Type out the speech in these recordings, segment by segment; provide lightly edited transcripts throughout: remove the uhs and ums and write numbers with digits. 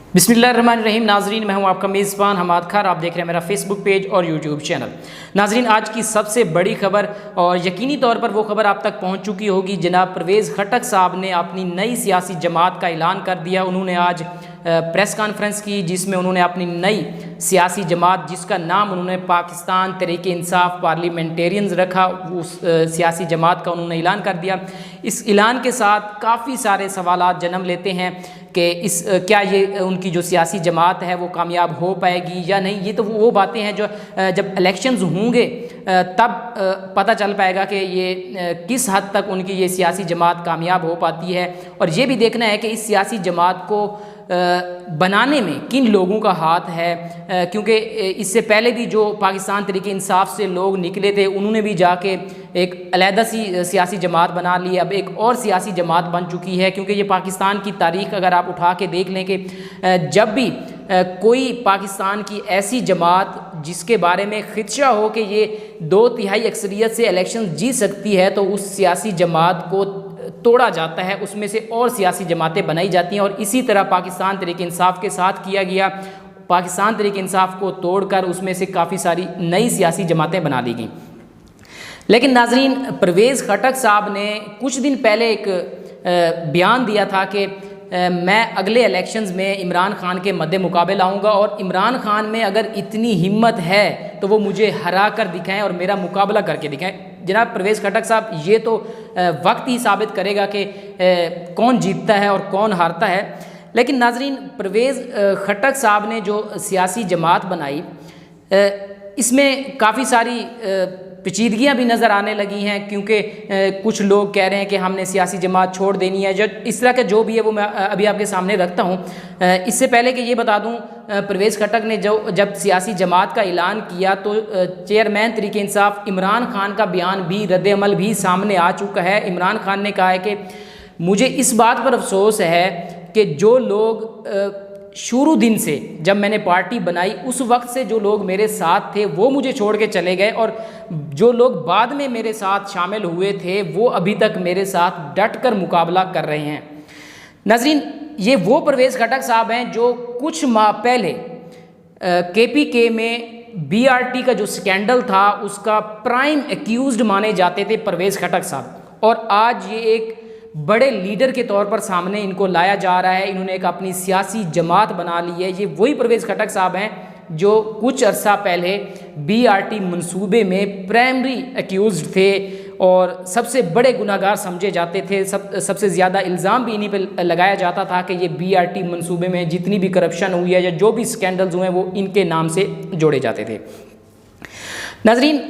बिस्मिल्लाहिर्रहमानिर्रहीम। नाजरीन, मैं हूं आपका मेज़बान हमाद खार। आप देख रहे हैं मेरा फेसबुक पेज और यूट्यूब चैनल। नाजरीन, आज की सबसे बड़ी खबर, और यकीनी तौर पर वो खबर आप तक पहुंच चुकी होगी। जनाब परवेज़ खटक साहब ने अपनी नई सियासी जमात का ऐलान कर दिया। उन्होंने आज प्रेस कॉन्फ्रेंस की, जिसमें उन्होंने अपनी नई सियासी जमात, जिसका नाम उन्होंने पाकिस्तान तहरीक-ए-इंसाफ पार्लियामेंटेरियंस रखा, उस सियासी जमात का उन्होंने ऐलान कर दिया। इस ऐलान के साथ काफ़ी सारे सवालात जन्म लेते हैं कि क्या ये उनकी जो सियासी जमात है वो कामयाब हो पाएगी या नहीं। ये तो वो बातें हैं जो जब इलेक्शंस होंगे तब पता चल पाएगा कि ये किस हद तक उनकी ये सियासी जमात कामयाब हो पाती है। और ये भी देखना है कि इस सियासी जमात को बनाने में किन लोगों का हाथ है, क्योंकि इससे पहले भी जो पाकिस्तान तहरीक-ए-इंसाफ से लोग निकले थे, उन्होंने भी जाके एक अलहदा सी सियासी जमात बना ली। अब एक और सियासी जमात बन चुकी है, क्योंकि ये पाकिस्तान की तारीख़ अगर आप उठा के देख लें कि जब भी कोई पाकिस्तान की ऐसी जमात जिसके बारे में खदशा हो कि ये 2/3 अक्सरियत से इलेक्शन जीत सकती है, तो उस सियासी जमात को तोड़ा जाता है, उसमें से और सियासी जमातें बनाई जाती हैं। और इसी तरह पाकिस्तान तहरीक-ए-इंसाफ के साथ किया गया। पाकिस्तान तहरीक-ए-इंसाफ को तोड़कर उसमें से काफ़ी सारी नई सियासी जमातें बना ली गई। लेकिन नाजरीन, परवेज़ खटक साहब ने कुछ दिन पहले एक बयान दिया था कि मैं अगले इलेक्शंस में इमरान खान के मद्दे मुकाबले आऊँगा, और इमरान खान में अगर इतनी हिम्मत है तो वो मुझे हरा कर दिखाएँ और मेरा मुकाबला करके दिखाएँ। जनाब परवेज़ खटक साहब, ये तो वक्त ही साबित करेगा कि कौन जीतता है और कौन हारता है। लेकिन नाजरीन, परवेज़ खटक साहब ने जो सियासी जमात बनाई, इसमें काफ़ी सारी पेचीदगियाँ भी नज़र आने लगी हैं, क्योंकि कुछ लोग कह रहे हैं कि हमने सियासी जमात छोड़ देनी है। जो इस तरह का जो भी है वो मैं अभी आपके सामने रखता हूँ। इससे पहले कि ये बता दूँ, परवेज़ खटक ने जब सियासी जमात का ऐलान किया तो चेयरमैन तहरीक-ए-इंसाफ इमरान खान का बयान भी, रद्द-ए-अमल भी सामने आ चुका है। इमरान खान ने कहा है कि मुझे इस बात पर अफसोस है कि जो लोग शुरू दिन से, जब मैंने पार्टी बनाई उस वक्त से जो लोग मेरे साथ थे वो मुझे छोड़ के चले गए, और जो लोग बाद में मेरे साथ शामिल हुए थे वो अभी तक मेरे साथ डट कर मुकाबला कर रहे हैं। नाज़रीन, ये वो परवेज़ खटक साहब हैं जो कुछ माह पहले KPK में BRT का जो स्कैंडल था उसका प्राइम एक्यूज्ड माने जाते थे परवेज़ खटक साहब, और आज ये एक बड़े लीडर के तौर पर सामने इनको लाया जा रहा है। इन्होंने एक अपनी सियासी जमात बना ली है। ये वही परवेज़ खटक साहब हैं जो कुछ अरसा पहले BRT मंसूबे में प्राइमरी एक्यूज्ड थे और सबसे बड़े गुनाहगार समझे जाते थे। सबसे ज़्यादा इल्ज़ाम भी इन्हीं पर लगाया जाता था कि ये BRT मंसूबे में जितनी भी करप्शन हुई है या जो भी स्कैंडल्स हुए हैं वो इनके नाम से जोड़े जाते थे। नाज़रीन,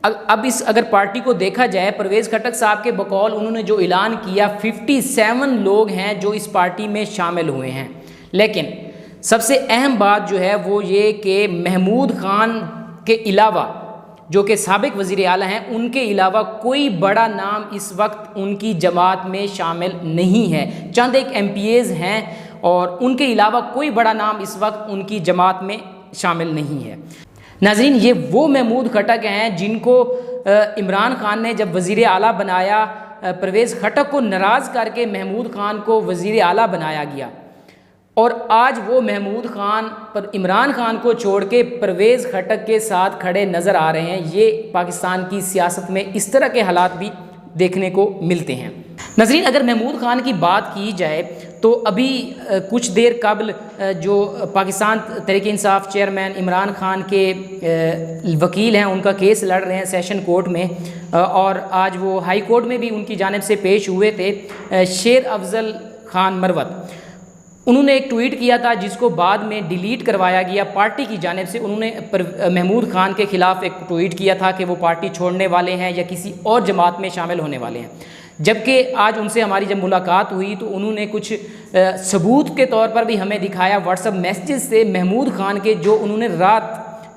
अब अगर पार्टी को देखा जाए, परवेज़ खटक साहब के बकौल उन्होंने जो ऐलान किया, 57 लोग हैं जो इस पार्टी में शामिल हुए हैं। लेकिन सबसे अहम बात जो है वो ये कि महमूद खान के अलावा, जो कि साबिक वज़ीर आला हैं, उनके अलावा कोई बड़ा नाम इस वक्त उनकी जमात में शामिल नहीं है। चंद एक MPAs हैं और उनके अलावा कोई बड़ा नाम इस वक्त उनकी जमात में शामिल नहीं है। नाज़रीन, ये वो महमूद खटक हैं जिनको इमरान खान ने जब वज़ीर आला बनाया, परवेज़ खटक को नाराज़ करके महमूद खान को वज़ीर आला बनाया गया, और आज वो महमूद खान पर इमरान खान को छोड़ के परवेज़ खटक के साथ खड़े नज़र आ रहे हैं। ये पाकिस्तान की सियासत में इस तरह के हालात भी देखने को मिलते हैं। नाज़रीन, अगर महमूद खान की बात की जाए तो अभी कुछ देर कबल जो पाकिस्तान तहरीक-ए-इंसाफ चेयरमैन इमरान खान के वकील हैं, उनका केस लड़ रहे हैं सेशन कोर्ट में, और आज वो हाई कोर्ट में भी उनकी जानिब से पेश हुए थे। शेर अफजल खान मरवत, उन्होंने एक ट्वीट किया था जिसको बाद में डिलीट करवाया गया पार्टी की जानिब से। उन्होंने महमूद खान के ख़िलाफ़ एक ट्वीट किया था कि वो पार्टी छोड़ने वाले हैं या किसी और जमात में शामिल होने वाले हैं, जबकि आज उनसे हमारी जब मुलाकात हुई तो उन्होंने कुछ सबूत के तौर पर भी हमें दिखाया व्हाट्सएप मैसेज से महमूद खान के, जो उन्होंने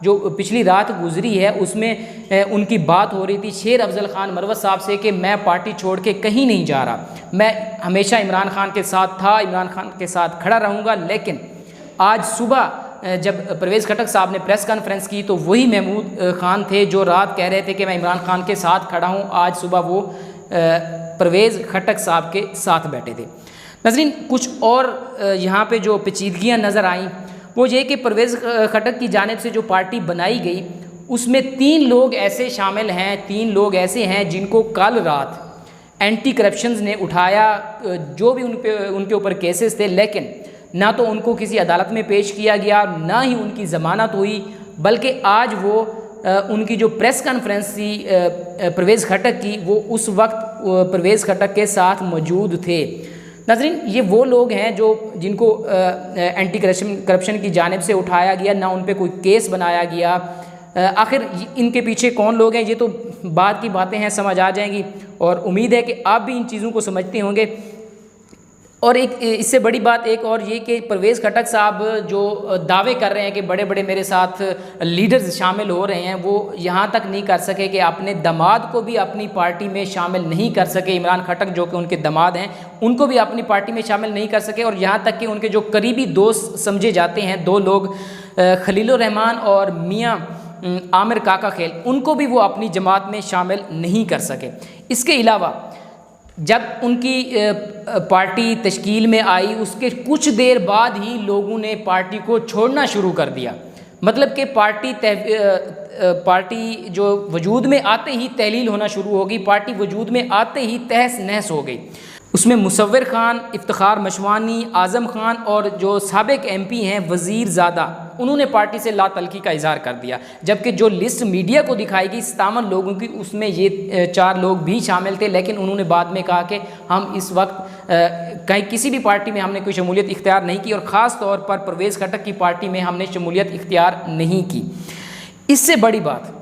जो पिछली रात गुजरी है उसमें उनकी बात हो रही थी शेर अफजल खान मरवत साहब से कि मैं पार्टी छोड़ के कहीं नहीं जा रहा, मैं हमेशा इमरान खान के साथ था, इमरान खान के साथ खड़ा रहूँगा। लेकिन आज सुबह जब परवेज़ खटक साहब ने प्रेस कॉन्फ्रेंस की तो वही महमूद खान थे जो रात कह रहे थे कि मैं इमरान खान के साथ खड़ा हूँ, आज सुबह वो परवेज़ खटक साहब के साथ बैठे थे। नाज़रीन, कुछ और यहाँ पे जो पेचीदगियाँ नज़र आईं वो ये कि परवेज़ खटक की जानिब से जो पार्टी बनाई गई उसमें 3 लोग ऐसे शामिल हैं, 3 लोग ऐसे हैं जिनको कल रात एंटी करप्शंस ने उठाया, जो भी उनके ऊपर केसेस थे, लेकिन ना तो उनको किसी अदालत में पेश किया गया, ना ही उनकी ज़मानत हुई, बल्कि आज वो उनकी जो प्रेस कॉन्फ्रेंस थी परवेज़ खटक की, वो उस वक्त परवेज़ खटक के साथ मौजूद थे। नाज़रीन, ये वो लोग हैं जिनको एंटी करप्शन की जानिब से उठाया गया, ना उन पर कोई केस बनाया गया। आखिर इनके पीछे कौन लोग हैं, ये तो बाद की बातें हैं, समझ आ जाएंगी, और उम्मीद है कि आप भी इन चीज़ों को समझते होंगे। और एक इससे बड़ी बात एक और ये कि परवेज़ खटक साहब जो दावे कर रहे हैं कि बड़े बड़े मेरे साथ लीडर्स शामिल हो रहे हैं, वो यहाँ तक नहीं कर सके कि अपने दामाद को भी अपनी पार्टी में शामिल नहीं कर सके। इमरान खटक जो कि उनके दामाद हैं, उनको भी अपनी पार्टी में शामिल नहीं कर सके, और यहाँ तक कि उनके जो करीबी दोस्त समझे जाते हैं 2 लोग, खलीलुर रहमान और मियाँ आमिर काका खेल, उनको भी वो अपनी जमात में शामिल नहीं कर सके। इसके अलावा जब उनकी पार्टी तश्कील में आई, उसके कुछ देर बाद ही लोगों ने पार्टी को छोड़ना शुरू कर दिया। मतलब कि पार्टी जो वजूद में आते ही तहलील होना शुरू हो गई, पार्टी वजूद में आते ही तहस नहस हो गई। उसमें मुसव्विर खान, इफ्तिखार मशवानी, आज़म खान और जो साबिक MP हैं वज़ीर ज़ादा, उन्होंने पार्टी से लातल्की का इजहार कर दिया। जबकि जो लिस्ट मीडिया को दिखाई गई 57 लोगों की, उसमें ये 4 लोग भी शामिल थे, लेकिन उन्होंने बाद में कहा कि हम इस वक्त कहीं किसी भी पार्टी में हमने कोई शमूलियत इख्तियार नहीं की, और ख़ास तौर पर परवेज़ खटक की पार्टी में हमने शमूलियत इख्तियार नहीं की। इससे बड़ी बात,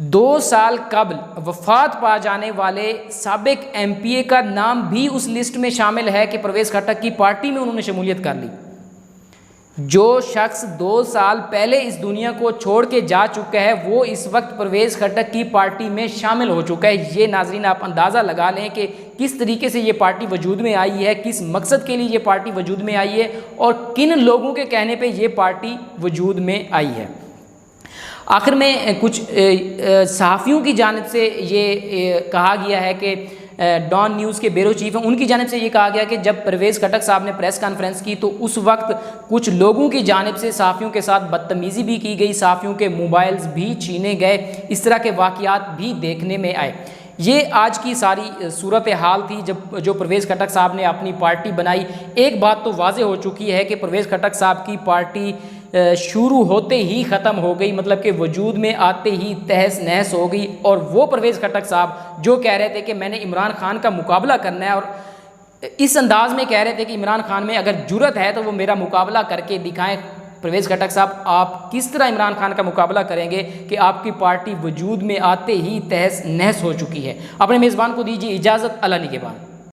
2 साल कबल वफ़ात पा जाने वाले साबिक MPA का नाम भी उस लिस्ट में शामिल है कि परवेज़ खटक की पार्टी में उन्होंने शमूलियत कर ली। जो शख्स 2 साल पहले इस दुनिया को छोड़ के जा चुका है, वो इस वक्त परवेज़ खटक की पार्टी में शामिल हो चुका है। ये नाज़रीन आप अंदाज़ा लगा लें कि किस तरीके से ये पार्टी वजूद में आई है, किस मकसद के लिए ये पार्टी वजूद में आई है, और किन लोगों के कहने पर ये पार्टी वजूद में आई है। आखिर में कुछ सहाफ़ियों की जानिब से ये कहा गया है कि डॉन न्यूज़ के ब्यूरो चीफ हैं, उनकी जानिब से ये कहा गया कि जब परवेज़ खटक साहब ने प्रेस कॉन्फ्रेंस की तो उस वक्त कुछ लोगों की जानिब से सहाफ़ियों के साथ बदतमीज़ी भी की गई, सहाफ़ियों के मोबाइल्स भी छीने गए, इस तरह के वाक़यात भी देखने में आए। ये आज की सारी सूरत हाल थी जब जो परवेज़ खटक साहब ने अपनी पार्टी बनाई। एक बात तो वाज़े हो चुकी है कि परवेज़ खटक साहब की पार्टी शुरू होते ही ख़त्म हो गई, मतलब कि वजूद में आते ही तहस नहस हो गई। और वो परवेज़ खटक साहब जो कह रहे थे कि मैंने इमरान खान का मुकाबला करना है, और इस अंदाज़ में कह रहे थे कि इमरान खान में अगर जुर्रत है तो वो मेरा मुकाबला करके दिखाएं। परवेज़ खटक साहब, आप किस तरह इमरान खान का मुकाबला करेंगे कि आपकी पार्टी वजूद में आते ही तहस नहस हो चुकी है। अपने मेज़बान को दीजिए इजाज़त। अल्लाह निगहबान।